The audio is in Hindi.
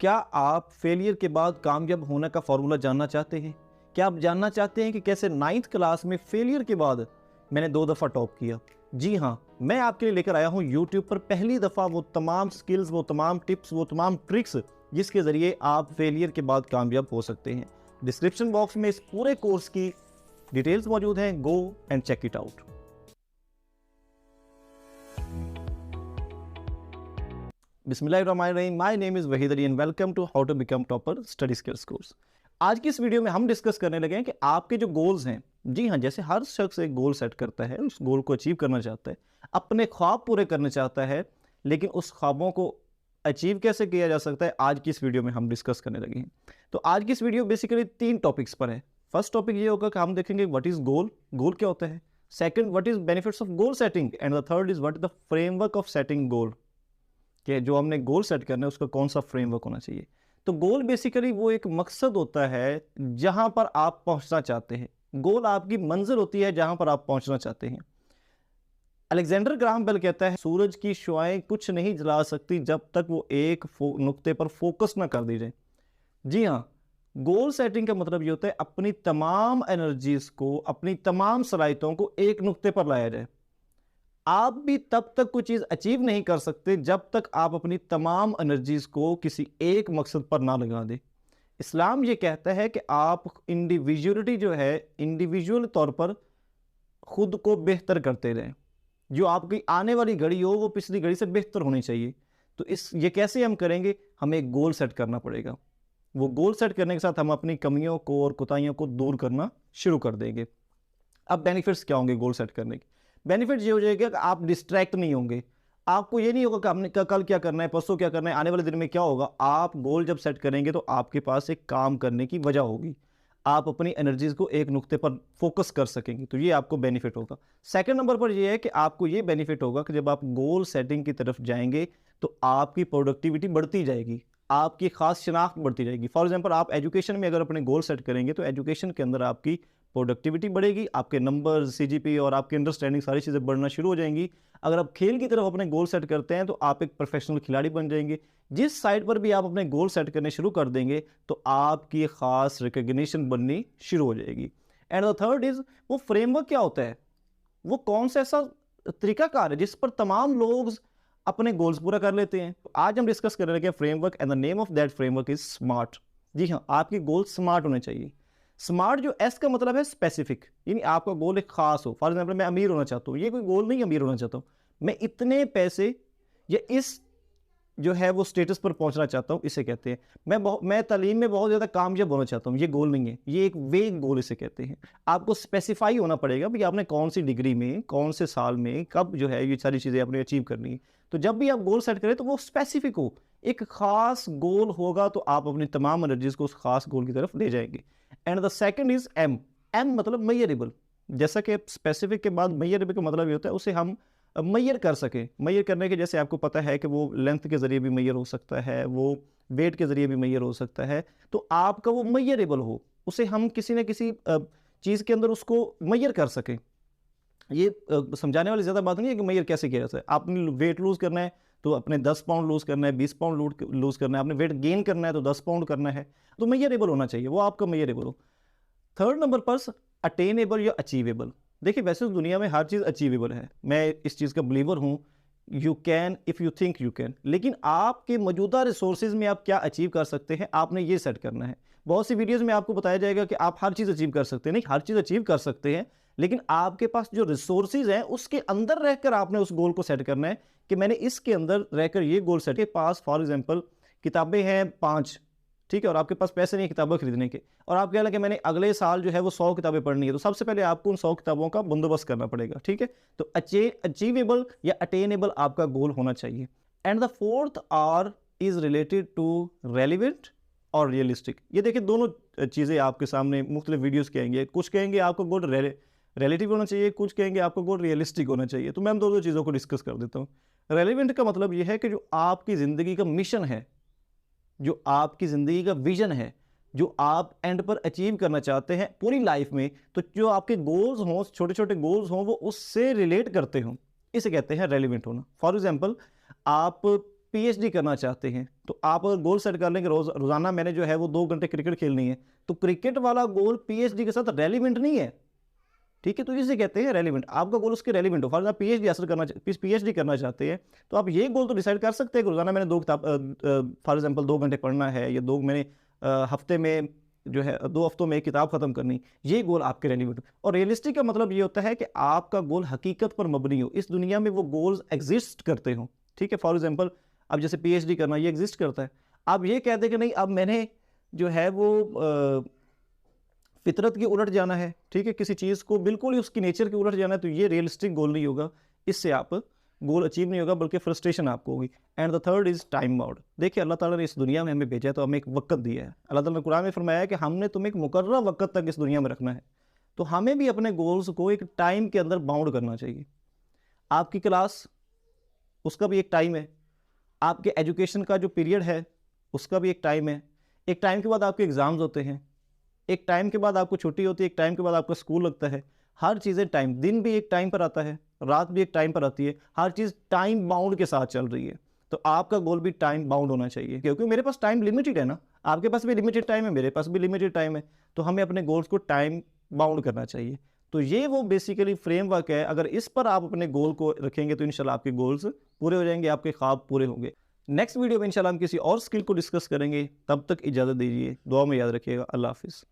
क्या आप फेलियर के बाद कामयाब होने का फॉर्मूला जानना चाहते हैं? क्या आप जानना चाहते हैं कि कैसे 9th क्लास में फेलियर के बाद मैंने 2 दफ़ा टॉप किया? जी हाँ, मैं आपके लिए लेकर आया हूँ यूट्यूब पर पहली दफ़ा वो तमाम स्किल्स, वो तमाम टिप्स, वो तमाम ट्रिक्स जिसके ज़रिए आप फेलियर के बाद कामयाब हो सकते हैं। डिस्क्रिप्शन बॉक्स में इस पूरे कोर्स की डिटेल्स मौजूद हैं। Go and check it out. बिस्मिल्लाहिर्रहमानिर्रहीम। My name is Waheed Ali and welcome to how to become topper study skills course. आज की इस वीडियो में हम डिस्कस करने लगे हैं कि आपके जो गोल्स हैं, जी हाँ, जैसे हर शख्स एक गोल सेट करता है, उस गोल को अचीव करना चाहता है, अपने ख्वाब पूरे करना चाहता है, लेकिन उस ख्वाबों को अचीव कैसे किया जा सकता है, आज की इस वीडियो में हम डिस्कस करने लगे हैं। तो आज की इस वीडियो बेसिकली 3 टॉपिक्स पर है। फर्स्ट टॉपिक ये होगा कि हम देखेंगे व्हाट इज़ गोल, गोल क्या होता है। Second, what is benefits of goal setting, and the third is what is the framework of setting goal, कि जो हमने गोल सेट करना है उसका कौन सा फ्रेमवर्क होना चाहिए। तो गोल बेसिकली वो एक मकसद होता है जहां पर आप पहुंचना चाहते हैं। गोल आपकी मंजिल होती है जहां पर आप पहुंचना चाहते हैं। अलेक्जेंडर ग्राहम बेल कहता है, सूरज की शुआएं कुछ नहीं जला सकती जब तक वो एक नुक्ते पर फोकस ना कर दी जाए। जी हाँ, गोल सेटिंग का मतलब ये होता है अपनी तमाम एनर्जीज को, अपनी तमाम सलाहियतों को एक नुक्ते पर लाया जाए। आप भी तब तक कोई चीज अचीव नहीं कर सकते जब तक आप अपनी तमाम एनर्जीज को किसी एक मकसद पर ना लगा दें। इस्लाम ये कहता है कि आप इंडिविजुअलिटी जो है, इंडिविजुअल तौर पर खुद को बेहतर करते रहें। जो आपकी आने वाली घड़ी हो वो पिछली घड़ी से बेहतर होनी चाहिए। तो ये कैसे हम करेंगे? हमें एक गोल सेट करना पड़ेगा। वो गोल सेट करने के साथ हम अपनी कमियों को और कोताहियों को दूर करना शुरू कर देंगे। अब बेनिफिट्स क्या होंगे गोल सेट करने के? बेनिफिट ये हो जाएगा कि आप डिस्ट्रैक्ट नहीं होंगे। आपको ये नहीं होगा कि हमने कल क्या करना है, परसों क्या करना है, आने वाले दिन में क्या होगा। आप गोल जब सेट करेंगे तो आपके पास एक काम करने की वजह होगी। आप अपनी एनर्जीज को एक नुक्ते पर फोकस कर सकेंगे, तो ये आपको बेनिफिट होगा। सेकंड नंबर पर यह है कि आपको ये बेनिफिट होगा कि जब आप गोल सेटिंग की तरफ जाएंगे तो आपकी प्रोडक्टिविटी बढ़ती जाएगी, आपकी खास शनाख्त बढ़ती जाएगी। फॉर एग्जाम्पल, आप एजुकेशन में अगर अपने गोल सेट करेंगे तो एजुकेशन के अंदर आपकी प्रोडक्टिविटी बढ़ेगी, आपके नंबर, सीजीपी और आपकी अंडरस्टैंडिंग सारी चीज़ें बढ़ना शुरू हो जाएंगी। अगर आप खेल की तरफ अपने गोल सेट करते हैं तो आप एक प्रोफेशनल खिलाड़ी बन जाएंगे। जिस साइड पर भी आप अपने गोल सेट करने शुरू कर देंगे तो आपकी खास रिकग्निशन बननी शुरू हो जाएगी। एंड द थर्ड इज, वो फ्रेमवर्क क्या होता है, वो कौन सा ऐसा तरीकाकार है जिस पर तमाम लोग अपने गोल्स पूरा कर लेते हैं। तो आज हम डिस्कस कर रहे हैं framework, and the name of that framework is smart. जी हाँ, आपके गोल स्मार्ट होने चाहिए। स्मार्ट, जो एस का मतलब है स्पेसिफिक, यानी आपका गोल एक खास हो। फॉर एग्जाम्पल, मैं अमीर होना चाहता हूँ, ये कोई गोल नहीं अमीर होना चाहता हूँ। मैं इतने पैसे या इस जो है वो स्टेटस पर पहुंचना चाहता हूँ, इसे कहते हैं। मैं तालीम में बहुत ज़्यादा कामयाब होना चाहता हूँ, ये गोल नहीं है, ये एक वेग गोल इसे कहते हैं। आपको स्पेसिफाई होना पड़ेगा भाई आपने कौन सी डिग्री में, कौन से साल में, कब जो है ये सारी चीज़ें आपने अचीव करनी है। तो जब भी आप गोल सेट करें तो वो स्पेसिफिक हो, एक खास गोल होगा, तो आप अपनी तमाम एनर्जीज को उस खास गोल की तरफ ले जाएंगे। And the second is M. M मतलब मेजरेबल। जैसा कि स्पेसिफिक के बाद मेजरेबल का मतलब ये होता है उसे हम मैयर कर सकें। मैयर करने के, जैसे आपको पता है कि वो लेंथ के ज़रिए भी मैयर हो सकता है, वो वेट के ज़रिए भी मैयर हो सकता है। तो आपका वो मैयरेबल हो, उसे हम किसी न किसी चीज़ के अंदर उसको मैयर कर सकें। ये समझाने वाली ज़्यादा बात नहीं है कि मैयर कैसे किया जाता है। आपने वेट लूज़ करना है तो अपने 10 पाउंड लूज़ करना है, 20 पाउंड लूज़ करना है। आपने वेट गेन करना है तो 10 पाउंड करना है। तो मैयरेबल होना चाहिए, वो आपका मैयरेबल हो। थर्ड नंबर पर अटेनेबल या अचीवेबल। देखिए, वैसे तो दुनिया में हर चीज़ अचीवेबल है, मैं इस चीज़ का बिलीवर हूँ। You can if you think you can, लेकिन आपके मौजूदा रिसोर्सेज में आप क्या अचीव कर सकते हैं, आपने ये सेट करना है। बहुत सी वीडियोस में आपको बताया जाएगा कि आप हर चीज़ अचीव कर सकते हैं। नहीं, हर चीज़ अचीव कर सकते हैं, लेकिन आपके पास जो रिसोर्सेज हैं उसके अंदर रहकर आपने उस गोल को सेट करना है कि मैंने इसके अंदर रहकर ये गोल सेट। के पास फॉर एग्जाम्पल किताबें हैं 5, ठीक है, और आपके पास पैसे नहीं किताबें खरीदने के, और आप कह लगे मैंने अगले साल जो है वो 100 किताबें पढ़नी है। तो सबसे पहले आपको उन 100 किताबों का बंदोबस्त करना पड़ेगा, ठीक है। तो अचीवेबल या अटेनेबल आपका गोल होना चाहिए। And the fourth R is related to relevant और रियलिस्टिक। ये देखिए, दोनों चीज़ें आपके सामने मुख्तलिफ वीडियोस के आएंगे। कुछ कहेंगे आपका गोल रिलेटिव होना चाहिए, कुछ कहेंगे आपका गोल रियलिस्टिक होना चाहिए। तो मैं दोनों चीज़ों को डिस्कस कर देता हूँ। रेलिवेंट का मतलब यह है कि जो आपकी ज़िंदगी का मिशन है, जो आपकी ज़िंदगी का विजन है, जो आप एंड पर अचीव करना चाहते हैं पूरी लाइफ में, तो जो आपके गोल्स हों, छोटे छोटे गोल्स हों, वो उससे रिलेट करते हों, इसे कहते हैं रेलिवेंट होना। फॉर एग्जाम्पल, आप पीएचडी करना चाहते हैं, तो आप अगर गोल सेट कर लें कि रोज़ाना मैंने जो है वो 2 घंटे क्रिकेट खेलनी है, तो क्रिकेट वाला गोल पीएचडी के साथ रेलिवेंट नहीं है, ठीक है। तो इसे कहते हैं रेलिवेंट। आपका गोल उसके रेलिवेंट हो। फॉर एग्जाम्पल पीएचडी हासिल करना पीएचडी करना चाहते हैं, तो आप ये गोल तो डिसाइड कर सकते हैं कि रोज़ाना मैंने 2 किताब फॉर एग्जाम्पल 2 घंटे पढ़ना है, या 2 मैंने हफ्ते में जो है 2 हफ्तों में एक किताब खत्म करनी, ये गोल आपके रेलिवेंट हो। और रियलिस्टिक का मतलब ये होता है कि आपका गोल हकीकत पर मबनी हो, इस दुनिया में वो गोल्स एग्जिस्ट करते हो, ठीक है। फॉर एग्जाम्पल अब जैसे पीएचडी करना, ये एग्जिस्ट करता है। आप ये कह दें कि नहीं अब मैंने जो है वो फितरत के उलट जाना है, ठीक है, किसी चीज़ को बिल्कुल ही उसकी नेचर के उलट जाना है, तो ये रियलिस्टिक गोल नहीं होगा, इससे आप गोल अचीव नहीं होगा, बल्कि फ्रस्ट्रेशन आपको होगी। And the third is time bound. देखिए अल्लाह ताला ने इस दुनिया में हमें भेजा है, तो हमें एक वक्त दिया है। अल्लाह ताला ने कुरान में फरमाया है कि हमने तुम्हें एक मुकर्रर वक्त तक इस दुनिया में रखना है, तो हमें भी अपने गोल्स को एक टाइम के अंदर बाउंड करना चाहिए। आपकी क्लास, उसका भी एक टाइम है, आपके एजुकेशन का जो पीरियड है उसका भी एक टाइम है, एक टाइम के बाद आपके एग्ज़ाम्स होते हैं, एक टाइम के बाद आपको छुट्टी होती है, एक टाइम के बाद आपका स्कूल लगता है। हर चीज़ें टाइम, दिन भी एक टाइम पर आता है, रात भी एक टाइम पर आती है, हर चीज़ टाइम बाउंड के साथ चल रही है। तो आपका गोल भी टाइम बाउंड होना चाहिए, क्योंकि मेरे पास टाइम लिमिटेड है ना, आपके पास भी लिमिटेड टाइम है, मेरे पास भी लिमिटेड टाइम है, तो हमें अपने गोल्स को टाइम बाउंड करना चाहिए। तो ये वो बेसिकली फ्रेमवर्क है, अगर इस पर आप अपने गोल को रखेंगे तो इंशाल्लाह आपके गोल्स पूरे हो जाएंगे, आपके ख्वाब पूरे होंगे। नेक्स्ट वीडियो में इंशाल्लाह हम किसी और स्किल को डिस्कस करेंगे, तब तक इजाज़त दीजिए, दुआ में याद रखिएगा। अल्लाह हाफिज़।